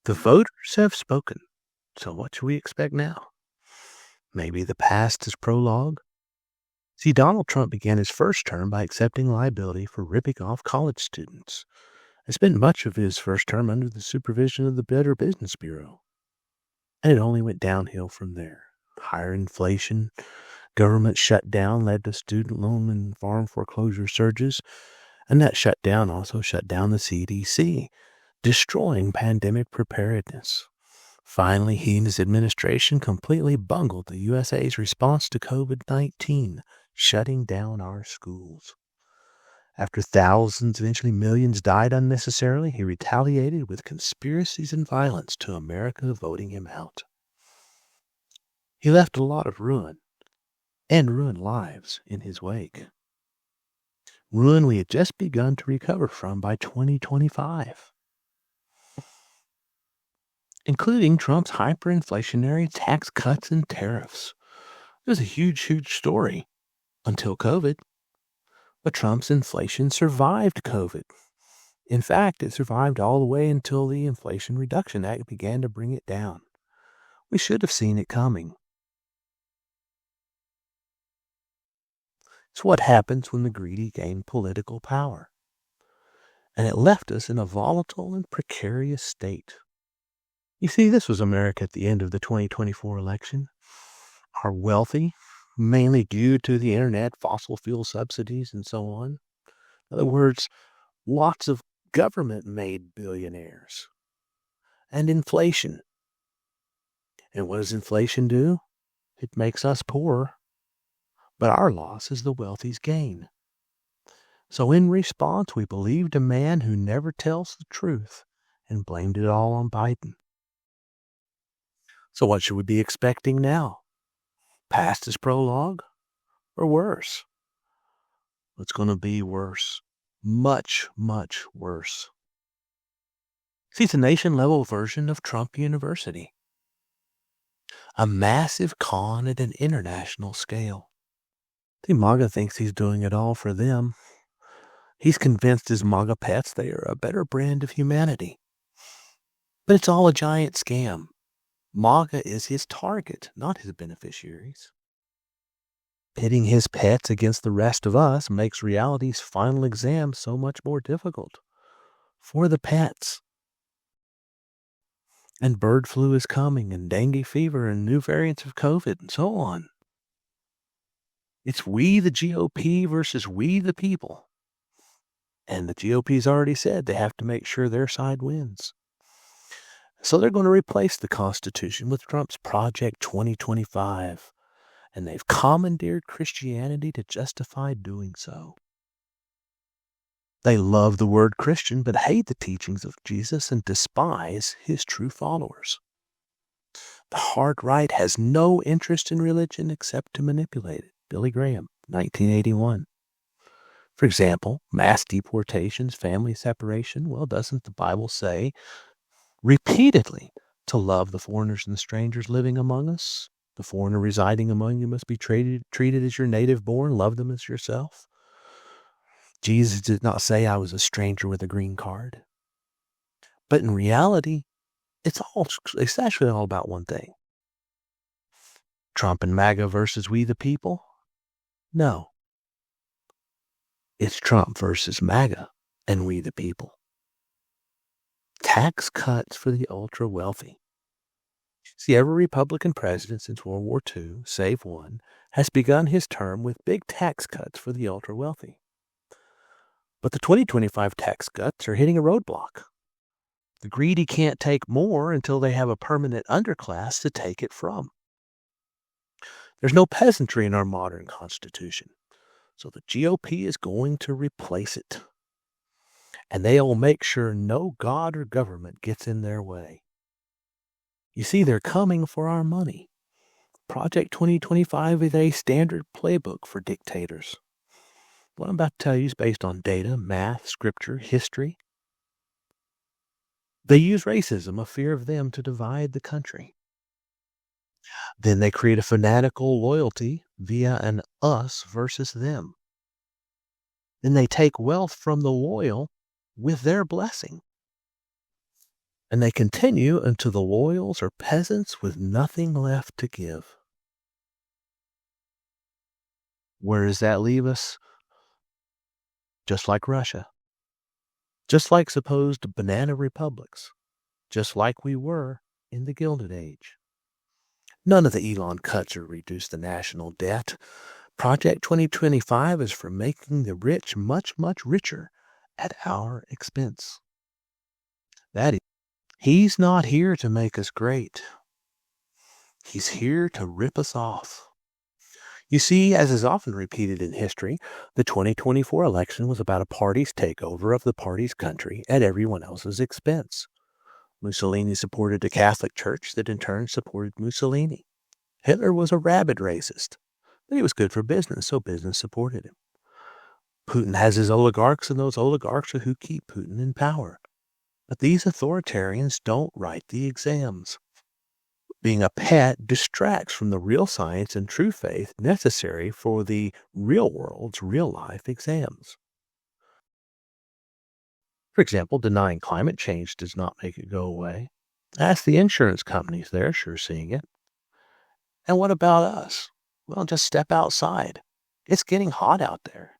The voters have spoken. So what should we expect now? Maybe the past is prologue? See, Donald Trump began his first term by accepting liability for ripping off college students and spent much of his first term under the supervision of the Better Business Bureau. And it only went downhill from there. Higher inflation, government shutdown led to student loan and farm foreclosure surges, and that shutdown also shut down the CDC, destroying pandemic preparedness. Finally, he and his administration completely bungled the USA's response to COVID-19, shutting down our schools. After thousands, eventually millions, died unnecessarily, he retaliated with conspiracies and violence to America voting him out. He left a lot of ruin and ruined lives in his wake. Ruin we had just begun to recover from by 2025. Including Trump's hyperinflationary tax cuts and tariffs. It was a huge, huge story until COVID. But Trump's inflation survived COVID. In fact, it survived all the way until the Inflation Reduction Act began to bring it down. We should have seen it coming. It's what happens when the greedy gain political power. And it left us in a volatile and precarious state. You see, this was America at the end of the 2024 election. Our wealthy, mainly due to the internet, fossil fuel subsidies, and so on. In other words, lots of government-made billionaires. And inflation. And what does inflation do? It makes us poorer. But our loss is the wealthy's gain. So in response, we believed a man who never tells the truth and blamed it all on Biden. So what should we be expecting now? Past is prologue? Or worse? It's going to be worse. Much, much worse. See, it's a nation-level version of Trump University. A massive con at an international scale. See, MAGA thinks he's doing it all for them. He's convinced his MAGA pets they are a better brand of humanity. But it's all a giant scam. MAGA is his target, not his beneficiaries. Pitting his pets against the rest of us makes reality's final exam so much more difficult. For the pets. And bird flu is coming, and dengue fever, and new variants of COVID, and so on. It's we, the GOP, versus we, the people. And the GOP's already said they have to make sure their side wins. So they're going to replace the Constitution with Trump's Project 2025. And they've commandeered Christianity to justify doing so. They love the word Christian, but hate the teachings of Jesus and despise his true followers. The hard right has no interest in religion except to manipulate it. Billy Graham, 1981. For example, mass deportations, family separation. Well, doesn't the Bible say repeatedly to love the foreigners and the strangers living among us? The foreigner residing among you must be treated as your native born. Love them as yourself. Jesus did not say I was a stranger with a green card. But in reality, it's actually all about one thing. Trump and MAGA versus we the people? No. It's Trump versus MAGA and we the people. Tax cuts for the ultra-wealthy. See, every Republican president since World War II, save one, has begun his term with big tax cuts for the ultra-wealthy. But the 2025 tax cuts are hitting a roadblock. The greedy can't take more until they have a permanent underclass to take it from. There's no peasantry in our modern Constitution, so the GOP is going to replace it. And they'll make sure no God or government gets in their way. You see, they're coming for our money. Project 2025 is a standard playbook for dictators. What I'm about to tell you is based on data, math, scripture, history. They use racism, a fear of them, to divide the country. Then they create a fanatical loyalty via an us versus them. Then they take wealth from the loyal with their blessing. And they continue until the loyals are peasants with nothing left to give. Where does that leave us? Just like Russia. Just like supposed banana republics. Just like we were in the Gilded Age. None of the Elon cuts or reduce the national debt. Project 2025 is for making the rich much, much richer at our expense. That is, he's not here to make us great. He's here to rip us off. You see, as is often repeated in history, the 2024 election was about a party's takeover of the party's country at everyone else's expense. Mussolini supported a Catholic church that in turn supported Mussolini. Hitler was a rabid racist, but he was good for business, so business supported him. Putin has his oligarchs, and those oligarchs are who keep Putin in power. But these authoritarians don't write the exams. Being a pet distracts from the real science and true faith necessary for the real world's real-life exams. For example, denying climate change does not make it go away. Ask the insurance companies, they're sure seeing it. And what about us? Well, just step outside. It's getting hot out there.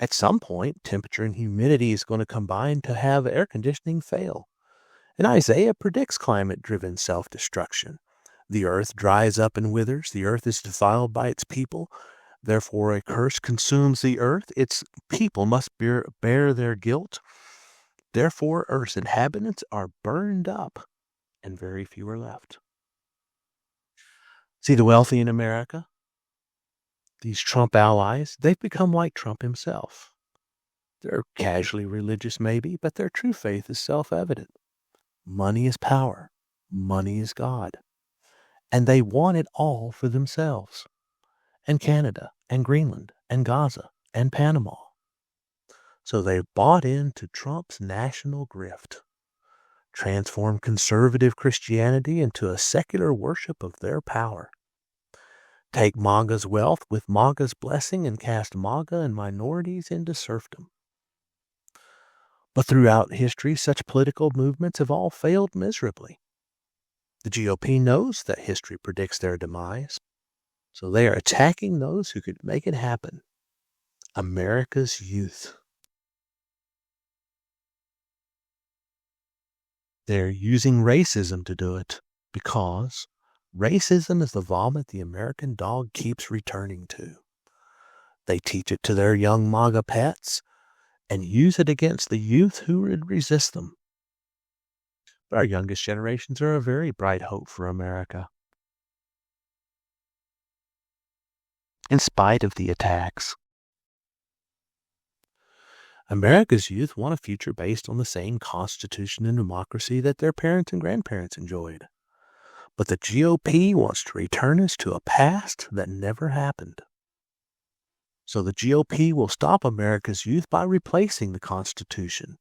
At some point, temperature and humidity is going to combine to have air conditioning fail. And Isaiah predicts climate-driven self-destruction. The earth dries up and withers. The earth is defiled by its people. Therefore, a curse consumes the earth. Its people must bear their guilt. Therefore, earth's inhabitants are burned up, and very few are left. See the wealthy in America? These Trump allies, they've become like Trump himself. They're casually religious, maybe, but their true faith is self-evident. Money is power. Money is God. And they want it all for themselves. And Canada, and Greenland, and Gaza, and Panama. So they've bought into Trump's national grift, transformed conservative Christianity into a secular worship of their power. Take MAGA's wealth with MAGA's blessing and cast MAGA and minorities into serfdom. But throughout history, such political movements have all failed miserably. The GOP knows that history predicts their demise, so they are attacking those who could make it happen. America's youth. They're using racism to do it, because racism is the vomit the American dog keeps returning to. They teach it to their young MAGA pets and use it against the youth who would resist them. But our youngest generations are a very bright hope for America. In spite of the attacks, America's youth want a future based on the same constitution and democracy that their parents and grandparents enjoyed. But the GOP wants to return us to a past that never happened. So the GOP will stop America's youth by replacing the Constitution,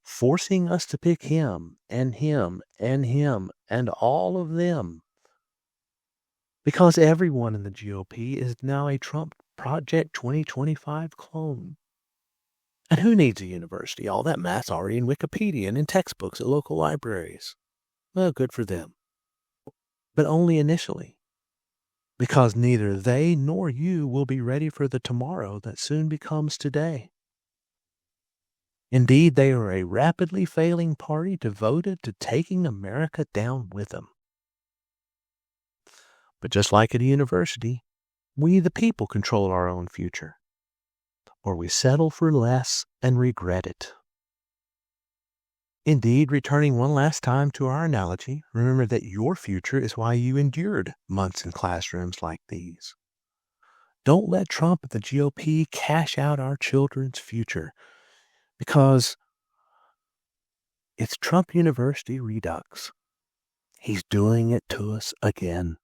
forcing us to pick him and him and him and all of them. Because everyone in the GOP is now a Trump Project 2025 clone. And who needs a university? All that math's already in Wikipedia and in textbooks at local libraries. Well, good for them. But only initially. Because neither they nor you will be ready for the tomorrow that soon becomes today. Indeed, they are a rapidly failing party devoted to taking America down with them. But just like at a university, we the people control our own future. Or we settle for less and regret it. Indeed, returning one last time to our analogy, remember that your future is why you endured months in classrooms like these. Don't let Trump and the GOP cash out our children's future, because it's Trump University Redux. He's doing it to us again.